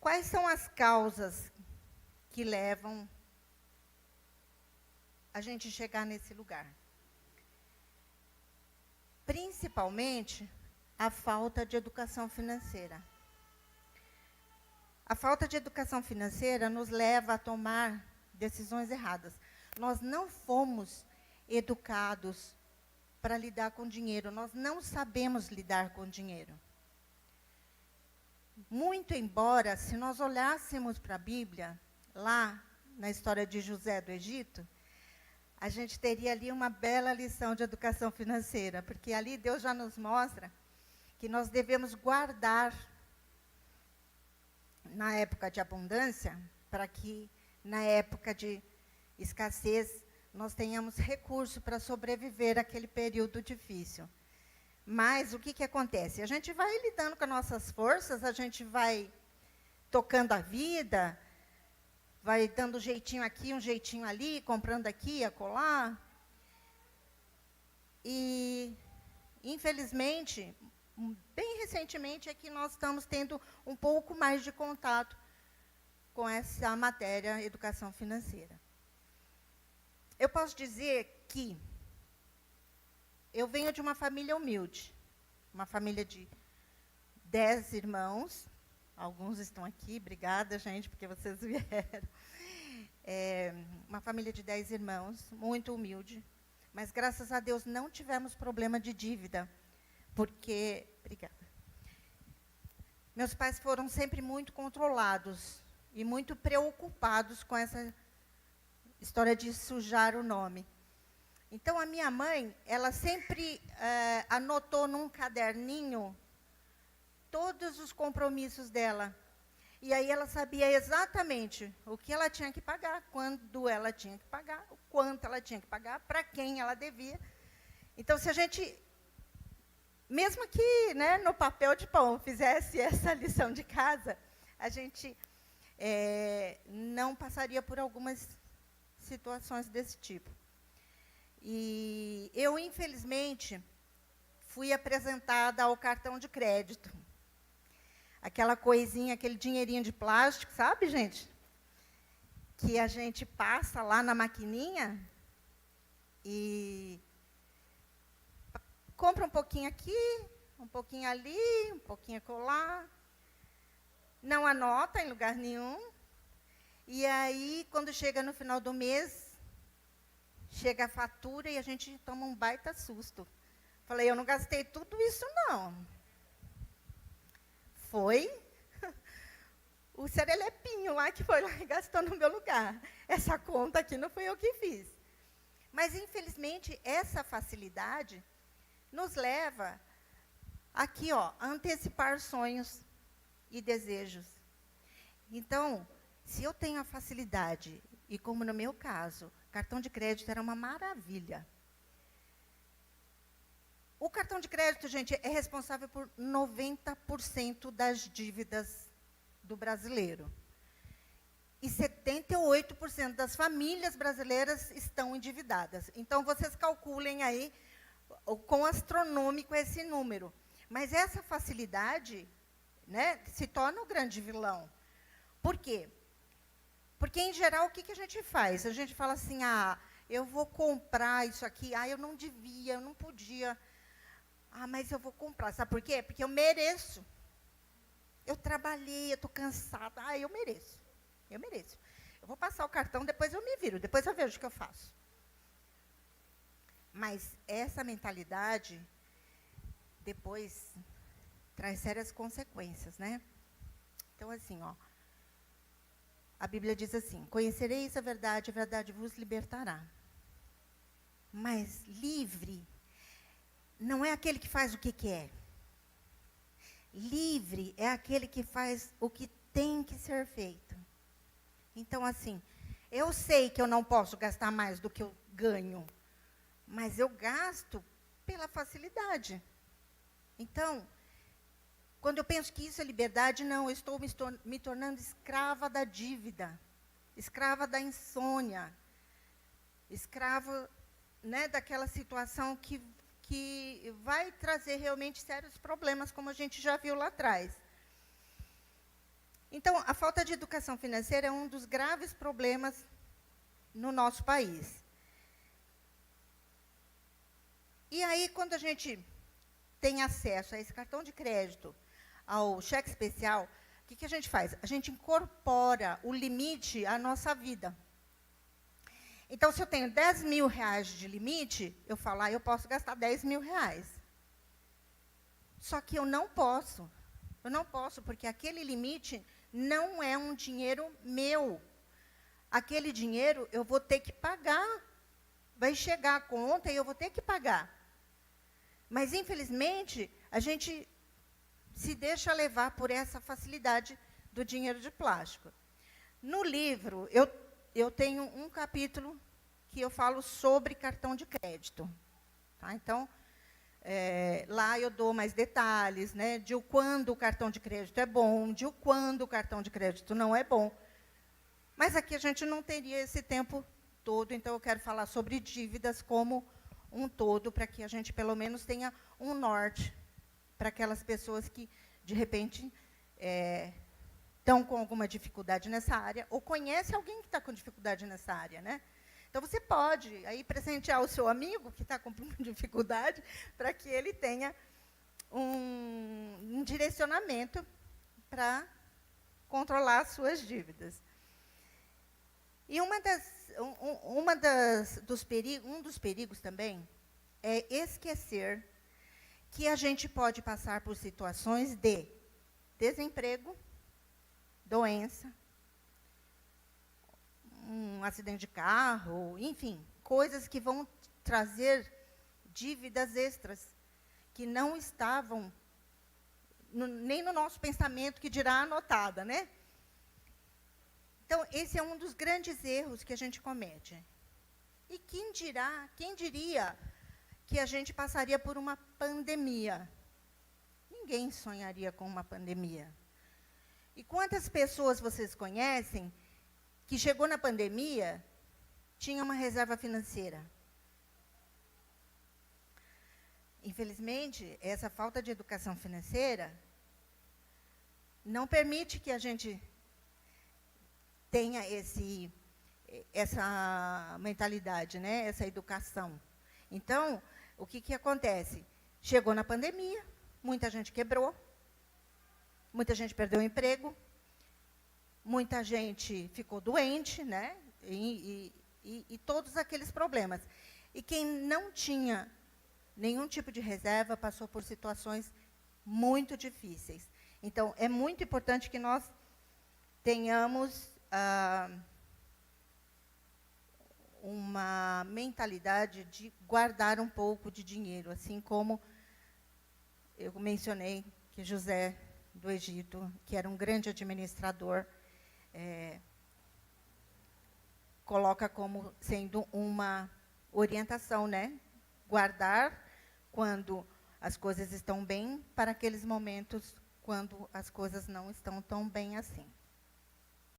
Quais são as causas que levam a gente chegar nesse lugar? Principalmente, a falta de educação financeira. A falta de educação financeira nos leva a tomar decisões erradas. Nós não fomos educados para lidar com dinheiro, nós não sabemos lidar com dinheiro. Muito embora, se nós olhássemos para a Bíblia, lá na história de José do Egito, a gente teria ali uma bela lição de educação financeira, porque ali Deus já nos mostra que nós devemos guardar na época de abundância, para que na época de escassez nós tenhamos recurso para sobreviver àquele período difícil. Mas o que acontece? A gente vai lidando com as nossas forças, a gente vai tocando a vida, vai dando um jeitinho aqui, um jeitinho ali, comprando aqui, acolá. E, infelizmente, bem recentemente é que nós estamos tendo um pouco mais de contato com essa matéria, educação financeira. Eu posso dizer que eu venho de uma família humilde, uma família de 10 irmãos, alguns estão aqui, obrigada, gente, porque vocês vieram. Uma família de 10 irmãos, muito humilde, mas, graças a Deus, não tivemos problema de dívida, porque... Obrigada. Meus pais foram sempre muito controlados e muito preocupados com essa história de sujar o nome. Então, a minha mãe, ela sempre anotou num caderninho todos os compromissos dela. E aí ela sabia exatamente o que ela tinha que pagar, quando ela tinha que pagar, o quanto ela tinha que pagar, para quem ela devia. Então, se a gente, mesmo que, né, no papel de pão, fizesse essa lição de casa, a gente não passaria por algumas situações desse tipo. E eu, infelizmente, fui apresentada ao cartão de crédito. Aquela coisinha, aquele dinheirinho de plástico, sabe, gente? Que a gente passa lá na maquininha e compra um pouquinho aqui, um pouquinho ali, um pouquinho acolá. Não anota em lugar nenhum. E aí, quando chega no final do mês, chega a fatura e a gente toma um baita susto. Falei, eu não gastei tudo isso, não. Foi o serelepinho lá que foi lá e gastou no meu lugar. Essa conta aqui não foi eu que fiz. Mas, infelizmente, essa facilidade nos leva aqui, ó, a antecipar sonhos e desejos. Então, se eu tenho a facilidade, e como no meu caso, cartão de crédito era uma maravilha. O cartão de crédito, gente, é responsável por 90% das dívidas do brasileiro. E 78% das famílias brasileiras estão endividadas. Então, vocês calculem aí o quão astronômico é esse número. Mas essa facilidade, né, se torna o grande vilão. Por quê? Porque, em geral, o que a gente faz? A gente fala assim, eu vou comprar isso aqui, eu não devia, eu não podia... mas eu vou comprar. Sabe por quê? Porque eu mereço. Eu trabalhei, eu estou cansada. Eu mereço. Eu mereço. Eu vou passar o cartão, depois eu me viro, depois eu vejo o que eu faço. Mas essa mentalidade, depois, traz sérias consequências, né? Então, assim, ó, a Bíblia diz assim, conhecereis a verdade vos libertará. Mas livre não é aquele que faz o que quer. Livre é aquele que faz o que tem que ser feito. Então, assim, eu sei que eu não posso gastar mais do que eu ganho, mas eu gasto pela facilidade. Então, quando eu penso que isso é liberdade, não, eu estou me tornando escrava da dívida, escrava da insônia, escrava, né, daquela situação que vai trazer realmente sérios problemas, como a gente já viu lá atrás. Então, a falta de educação financeira é um dos graves problemas no nosso país. E aí, quando a gente tem acesso a esse cartão de crédito, ao cheque especial, o que a gente faz? A gente incorpora o limite à nossa vida. Então, se eu tenho 10 mil reais de limite, eu falo, eu posso gastar 10 mil reais. Só que eu não posso. Eu não posso, porque aquele limite não é um dinheiro meu. Aquele dinheiro eu vou ter que pagar. Vai chegar a conta e eu vou ter que pagar. Mas, infelizmente, a gente se deixa levar por essa facilidade do dinheiro de plástico. No livro, eu tenho um capítulo que eu falo sobre cartão de crédito. Tá? Então, lá eu dou mais detalhes, né, de quando o cartão de crédito é bom, de quando o cartão de crédito não é bom. Mas aqui a gente não teria esse tempo todo, então eu quero falar sobre dívidas como um todo, para que a gente, pelo menos, tenha um norte para aquelas pessoas que, de repente, estão com alguma dificuldade nessa área, ou conhece alguém que está com dificuldade nessa área, né? Então, você pode aí presentear o seu amigo que está com dificuldade, para que ele tenha um direcionamento para controlar as suas dívidas. E um dos perigos também é esquecer que a gente pode passar por situações de desemprego, doença, um acidente de carro, enfim, coisas que vão trazer dívidas extras, que não estavam nem no nosso pensamento, que dirá anotada, né? Então, esse é um dos grandes erros que a gente comete. E quem diria que a gente passaria por uma pandemia? Ninguém sonharia com uma pandemia. E quantas pessoas vocês conhecem que chegou na pandemia, tinha uma reserva financeira? Infelizmente, essa falta de educação financeira não permite que a gente tenha essa mentalidade, né? Essa educação. Então, o que acontece? Chegou na pandemia, muita gente quebrou, muita gente perdeu o emprego, muita gente ficou doente, né? E todos aqueles problemas. E quem não tinha nenhum tipo de reserva passou por situações muito difíceis. Então, é muito importante que nós tenhamos uma mentalidade de guardar um pouco de dinheiro, assim como eu mencionei que José do Egito, que era um grande administrador, coloca como sendo uma orientação, né? Guardar quando as coisas estão bem, para aqueles momentos quando as coisas não estão tão bem assim.